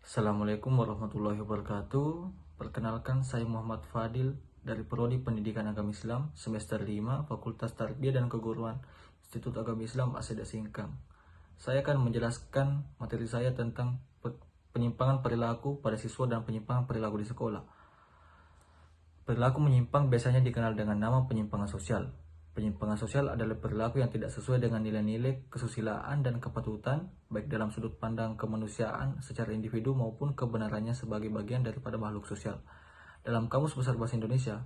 Assalamualaikum warahmatullahi wabarakatuh. Perkenalkan, saya Muhammad Fadil dari Prodi Pendidikan Agama Islam semester 5 Fakultas Tarbiyah dan Keguruan Institut Agama Islam Aseda Singkang. Saya akan menjelaskan materi saya tentang penyimpangan perilaku pada siswa dan penyimpangan perilaku di sekolah. Perilaku menyimpang biasanya dikenal dengan nama penyimpangan sosial. Penyimpangan sosial adalah perilaku yang tidak sesuai dengan nilai-nilai kesusilaan dan kepatutan, baik dalam sudut pandang kemanusiaan secara individu maupun kebenarannya sebagai bagian daripada makhluk sosial. Dalam Kamus Besar Bahasa Indonesia,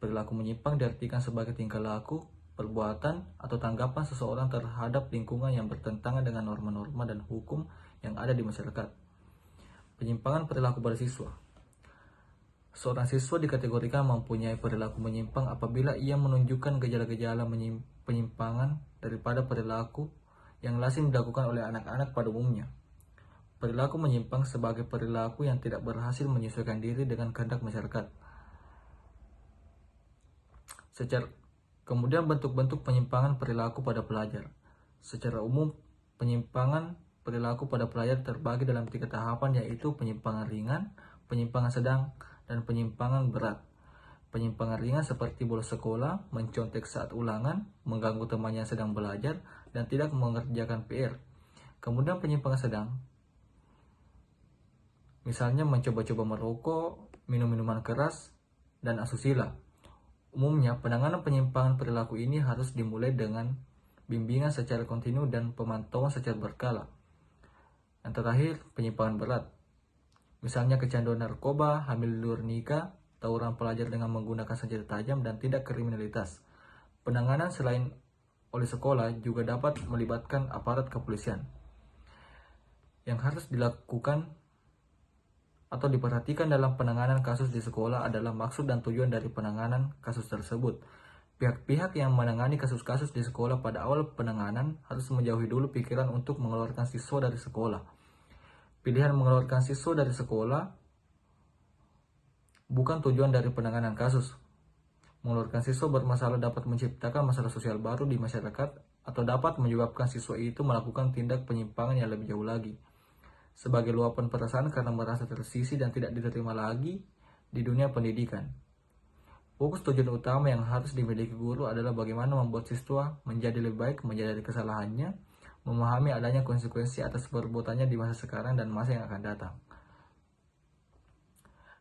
perilaku menyimpang diartikan sebagai tingkah laku, perbuatan, atau tanggapan seseorang terhadap lingkungan yang bertentangan dengan norma-norma dan hukum yang ada di masyarakat. Penyimpangan perilaku pada siswa. Seorang siswa dikategorikan mempunyai perilaku menyimpang apabila ia menunjukkan gejala-gejala penyimpangan daripada perilaku yang lazim dilakukan oleh anak-anak pada umumnya. Perilaku menyimpang sebagai perilaku yang tidak berhasil menyesuaikan diri dengan kehendak masyarakat. Kemudian bentuk-bentuk penyimpangan perilaku pada pelajar. Secara umum, penyimpangan perilaku pada pelajar terbagi dalam 3 tahapan, yaitu penyimpangan ringan, penyimpangan sedang, dan penyimpangan berat. Penyimpangan ringan seperti bolos sekolah, mencontek saat ulangan, mengganggu temannya sedang belajar, dan tidak mengerjakan PR. Kemudian penyimpangan sedang, misalnya mencoba-coba merokok, minum minuman keras, dan asusila. Umumnya, penanganan penyimpangan perilaku ini harus dimulai dengan bimbingan secara kontinu dan pemantauan secara berkala. Yang terakhir, penyimpangan berat. Misalnya kecanduan narkoba, hamil di luar nikah, tawuran pelajar dengan menggunakan senjata tajam, dan tidak kriminalitas. Penanganan selain oleh sekolah juga dapat melibatkan aparat kepolisian. Yang harus dilakukan atau diperhatikan dalam penanganan kasus di sekolah adalah maksud dan tujuan dari penanganan kasus tersebut. Pihak-pihak yang menangani kasus-kasus di sekolah pada awal penanganan harus menjauhi dulu pikiran untuk mengeluarkan siswa dari sekolah. Pilihan mengeluarkan siswa dari sekolah bukan tujuan dari penanganan kasus. Mengeluarkan siswa bermasalah dapat menciptakan masalah sosial baru di masyarakat atau dapat menyebabkan siswa itu melakukan tindak penyimpangan yang lebih jauh lagi. Sebagai luapan perasaan karena merasa tersisih dan tidak diterima lagi di dunia pendidikan. Fokus tujuan utama yang harus dimiliki guru adalah bagaimana membuat siswa menjadi lebih baik, menyadari kesalahannya, memahami adanya konsekuensi atas perbuatannya di masa sekarang dan masa yang akan datang.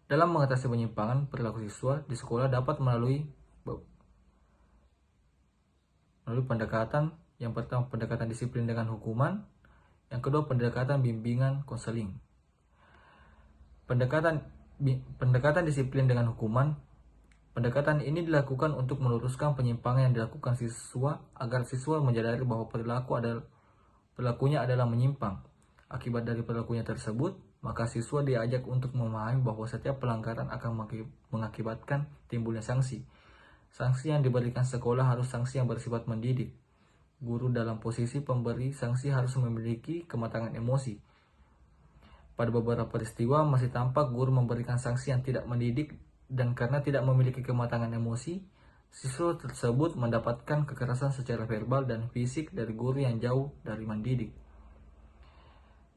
Dalam mengatasi penyimpangan perilaku siswa di sekolah dapat melalui pendekatan. Yang pertama, pendekatan disiplin dengan hukuman. Yang kedua, pendekatan bimbingan konseling. Pendekatan disiplin dengan hukuman. Pendekatan ini dilakukan untuk meluruskan penyimpangan yang dilakukan siswa agar siswa menyadari bahwa perilakunya adalah menyimpang. Akibat dari perilakunya tersebut, maka siswa diajak untuk memahami bahwa setiap pelanggaran akan mengakibatkan timbulnya sanksi. Sanksi yang diberikan sekolah harus sanksi yang bersifat mendidik. Guru dalam posisi pemberi sanksi harus memiliki kematangan emosi. Pada beberapa peristiwa masih tampak guru memberikan sanksi yang tidak mendidik, dan karena tidak memiliki kematangan emosi, siswa tersebut mendapatkan kekerasan secara verbal dan fisik dari guru yang jauh dari mendidik.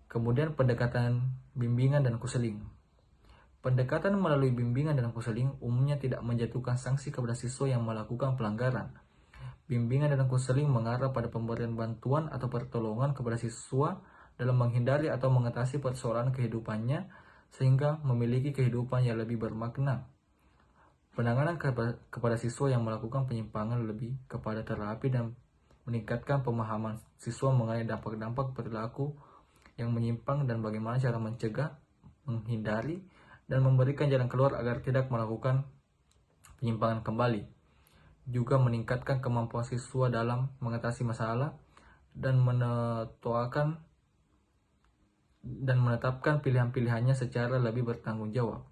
Kemudian pendekatan bimbingan dan konseling. Pendekatan melalui bimbingan dan konseling umumnya tidak menjatuhkan sanksi kepada siswa yang melakukan pelanggaran. Bimbingan dan konseling mengarah pada pemberian bantuan atau pertolongan kepada siswa dalam menghindari atau mengatasi persoalan kehidupannya sehingga memiliki kehidupan yang lebih bermakna. Penanganan kepada siswa yang melakukan penyimpangan lebih kepada terapi dan meningkatkan pemahaman siswa mengenai dampak-dampak perilaku yang menyimpang dan bagaimana cara mencegah, menghindari, dan memberikan jalan keluar agar tidak melakukan penyimpangan kembali. Juga meningkatkan kemampuan siswa dalam mengatasi masalah dan menetapkan pilihan-pilihannya secara lebih bertanggung jawab.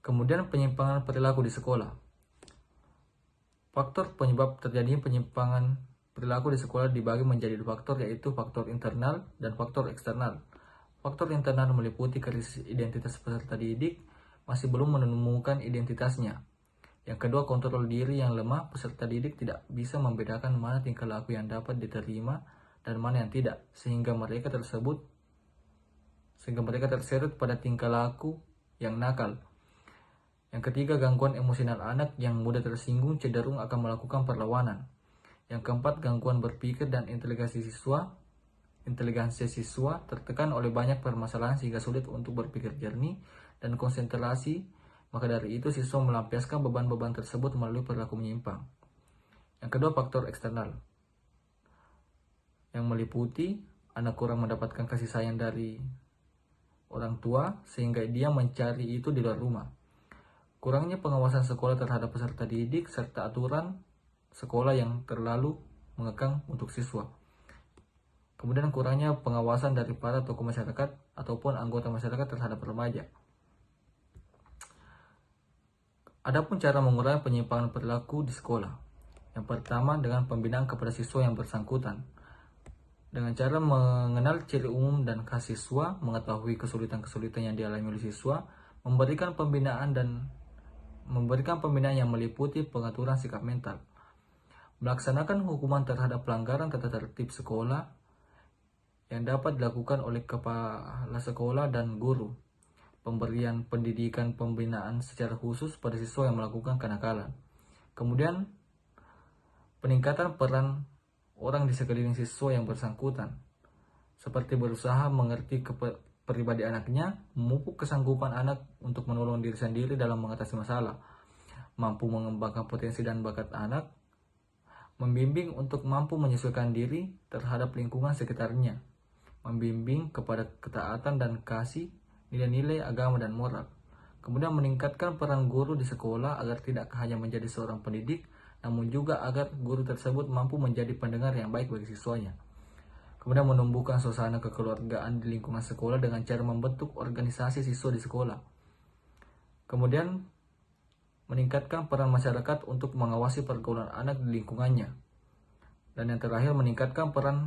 Kemudian penyimpangan perilaku di sekolah. Faktor penyebab terjadinya penyimpangan perilaku di sekolah dibagi menjadi 2 faktor, yaitu faktor internal dan faktor eksternal. Faktor internal meliputi krisis identitas peserta didik, masih belum menemukan identitasnya. Yang kedua, kontrol diri yang lemah, peserta didik tidak bisa membedakan mana tingkah laku yang dapat diterima dan mana yang tidak, sehingga mereka tersebut sehingga mereka terseret pada tingkah laku yang nakal. Yang ketiga, gangguan emosional anak yang mudah tersinggung cenderung akan melakukan perlawanan. Yang keempat, gangguan berpikir dan inteligensi siswa tertekan oleh banyak permasalahan sehingga sulit untuk berpikir jernih dan konsentrasi. Maka dari itu siswa melampiaskan beban-beban tersebut melalui perilaku menyimpang. Yang kedua, faktor eksternal yang meliputi anak kurang mendapatkan kasih sayang dari orang tua sehingga dia mencari itu di luar rumah. Kurangnya pengawasan sekolah terhadap peserta didik serta aturan sekolah yang terlalu mengekang untuk siswa. Kemudian kurangnya pengawasan dari para tokoh masyarakat ataupun anggota masyarakat terhadap remaja. Adapun cara mengurangi penyimpangan perilaku di sekolah. Yang pertama, dengan pembinaan kepada siswa yang bersangkutan. Dengan cara mengenal ciri umum dan khas siswa, mengetahui kesulitan-kesulitan yang dialami oleh siswa, memberikan pembinaan yang meliputi pengaturan sikap mental, melaksanakan hukuman terhadap pelanggaran tata tertib sekolah yang dapat dilakukan oleh kepala sekolah dan guru, pemberian pendidikan pembinaan secara khusus pada siswa yang melakukan kenakalan. Kemudian, peningkatan peran orang di sekeliling siswa yang bersangkutan, seperti berusaha mengerti pribadi anaknya, memupuk kesanggupan anak untuk menolong diri sendiri dalam mengatasi masalah, mampu mengembangkan potensi dan bakat anak, membimbing untuk mampu menyesuaikan diri terhadap lingkungan sekitarnya, membimbing kepada ketaatan dan kasih, nilai-nilai agama dan moral. Kemudian meningkatkan peran guru di sekolah agar tidak hanya menjadi seorang pendidik, namun juga agar guru tersebut mampu menjadi pendengar yang baik bagi siswanya. Kemudian menumbuhkan suasana kekeluargaan di lingkungan sekolah dengan cara membentuk organisasi siswa di sekolah. Kemudian meningkatkan peran masyarakat untuk mengawasi pergaulan anak di lingkungannya. Dan yang terakhir, meningkatkan peran